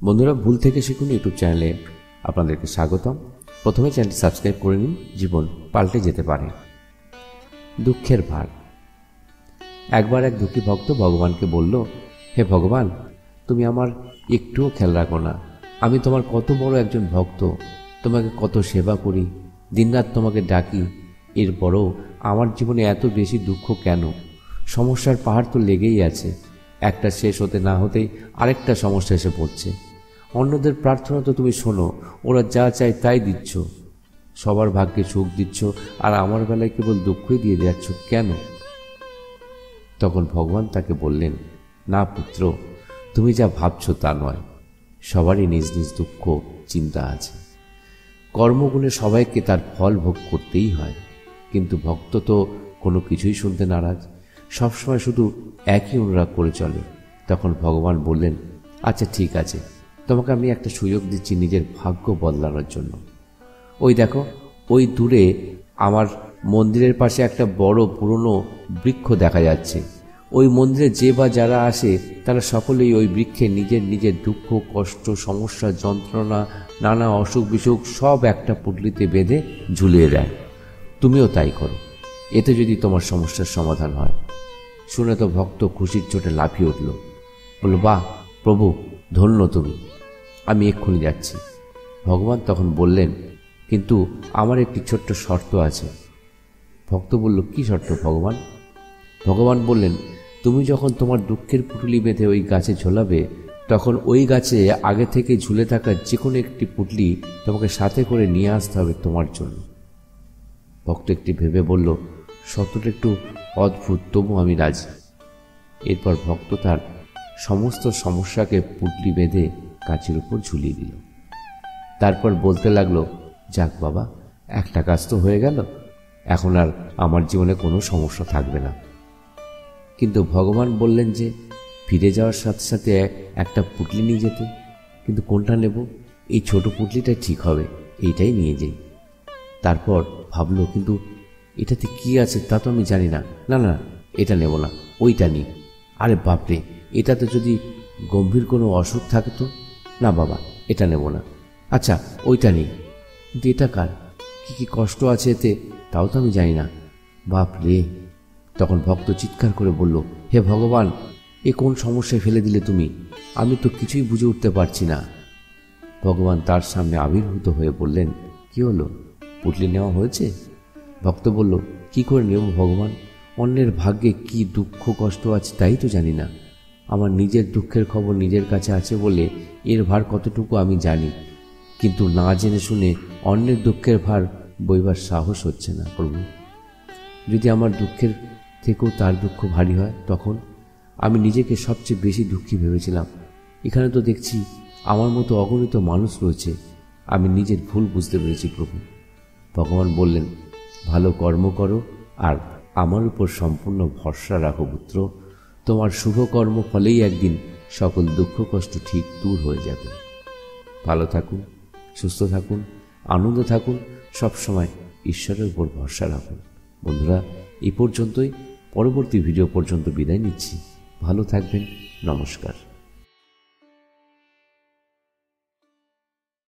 বন্ধুরা, ভুল থেকে শিখুন ইউটিউব চ্যানেলে আপনাদেরকে স্বাগতম। প্রথমে চ্যানেলটি সাবস্ক্রাইব করে নিন, জীবন পাল্টে যেতে পারে। দুঃখের ভার। একবার এক দুঃখী ভক্ত ভগবানকে বলল, হে ভগবান, তুমি আমার একটুও খেয়াল রাখো না। আমি তোমার কত বড় একজন ভক্ত, তোমাকে কত সেবা করি, দিনরাত তোমাকে ডাকি, এরপরও আমার জীবনে এত বেশি দুঃখ কেন? সমস্যার পাহাড় তো লেগেই আছে, একটা শেষ হতে না হতেই আরেকটা সমস্যা এসে পড়ছে। অন্যদের প্রার্থনা তো তুমি শোনো, ওরা যা চায় তাই দিচ্ছ, সবার ভাগ্যে সুখ দিচ্ছ, আর আমার বেলায় কেবল দুঃখই দিয়ে যাচ্ছ কেন? তখন ভগবান তাকে বললেন, না পুত্র, তুমি যা ভাবছ তা নয়। সবারই নিজ নিজ দুঃখ চিন্তা আছে। কর্মগুণে সবাইকে তার ফল ভোগ করতেই হয়, কিন্তু ভক্ত তো কোনো কিছুই শুনতে নারাজ, সবসময় শুধু একই অনুরাগ করে চলে। তখন ভগবান বললেন, আচ্ছা ঠিক আছে, তোমাকে আমি একটা সুযোগ দিচ্ছি নিজের ভাগ্য বদলানোর জন্য। ওই দেখো, ওই দূরে আমার মন্দিরের পাশে একটা বড় পুরনো বৃক্ষ দেখা যাচ্ছে। ওই মন্দিরে যে বা যারা আসে তারা সকলেই ওই বৃক্ষে নিজের নিজের দুঃখ, কষ্ট, সমস্যা, যন্ত্রণা, নানা অসুখ বিসুখ সব একটা পুটলিতে বেঁধে ঝুলিয়ে দেয়। তুমিও তাই করো, এতে যদি তোমার সমস্যার সমাধান হয়। শুনে তো ভক্ত খুশির চোটে লাফিয়ে উঠল, বলল, বাহ প্রভু, ধন্য তুমি, আমি এক্ষুনি যাচ্ছি। ভগবান তখন বললেন, কিন্তু আমার একটি ছোট্ট শর্ত আছে। ভক্ত বলল, কি শর্ত ভগবান? ভগবান বললেন, তুমি যখন তোমার দুঃখের পুটলি বেঁধে ওই গাছে ঝোলাবে, তখন ওই গাছে আগে থেকে ঝুলে থাকা যে কোনো একটি পুটলি তোমাকে সাথে করে নিয়ে আসতে হবে তোমার জন্য। ভক্ত একটি ভেবে বলল, শর্তটা একটু অদ্ভুত, তবু আমি রাজি। এরপর ভক্ত তার সমস্ত সমস্যাকে পুটলি বেঁধে গাছের উপর ঝুলিয়ে দিল। তারপর বলতে লাগলো, যাক বাবা, একটা কাজ তো হয়ে গেল, এখন আর আমার জীবনে কোনো সমস্যা থাকবে না। কিন্তু ভগবান বললেন যে ফিরে যাওয়ার সাথে সাথে একটা পুটলি নিয়ে যেতে। কিন্তু কোনটা নেব? এই ছোট পুটলিটাই ঠিক হবে, এইটাই নিয়ে যাই। তারপর ভাবলো, কিন্তু এটাতে কি আছে তা তো আমি জানি না। না না, এটা নেব না, ওইটা নিই। আরে বাপরে, এটাতে যদি গম্ভীর কোনো অসুখ থাকে তো? না বাবা, এটা নেব না। আচ্ছা, ওইটা নিই। কিন্তু এটা কার? কি কি কষ্ট আছে এতে তাও তো আমি জানি না। বাপরে! তখন ভক্ত চিৎকার করে বলল, হে ভগবান, এ কোন সমস্যায় ফেলে দিলে তুমি? আমি তো কিছুই বুঝে উঠতে পারছি না। ভগবান তার সামনে আবির্ভূত হয়ে বললেন, কি হলো, পুটলি নেওয়া হয়েছে? ভক্ত বলল, কি করে নেব ভগবান? অন্যের ভাগ্যে কি দুঃখ কষ্ট আছে তাই তো জানি না। আমার নিজের দুঃখের খবর নিজের কাছে আছে বলে এর ভার কতটুকু আমি জানি, কিন্তু না জেনে শুনে অন্যের দুঃখের ভার বইবার সাহস হচ্ছে না প্রভু। যদি আমার দুঃখের থেকেও তার দুঃখ ভারী হয়, তখন? আমি নিজেকে সবচেয়ে বেশি দুঃখী ভেবেছিলাম। এখানে তো দেখছি আমার মতো অগণিত মানুষ রয়েছে। আমি নিজের ভুল বুঝতে পেরেছি প্রভু। ভগবান বললেন, ভালো কর্ম করো আর আমার উপর সম্পূর্ণ ভরসা রাখো পুত্র। তোমার শুভ কর্ম ফলেই একদিন সকল দুঃখ কষ্ট ঠিক দূর হয়ে যাবে। ভালো থাকুন, সুস্থ থাকুন, আনন্দ থাকুন, সবসময় ঈশ্বরের উপর ভরসা রাখুন। বন্ধুরা, এই পর্যন্তই। পরবর্তী ভিডিও পর্যন্ত বিদায় নিচ্ছি। ভালো থাকবেন। নমস্কার।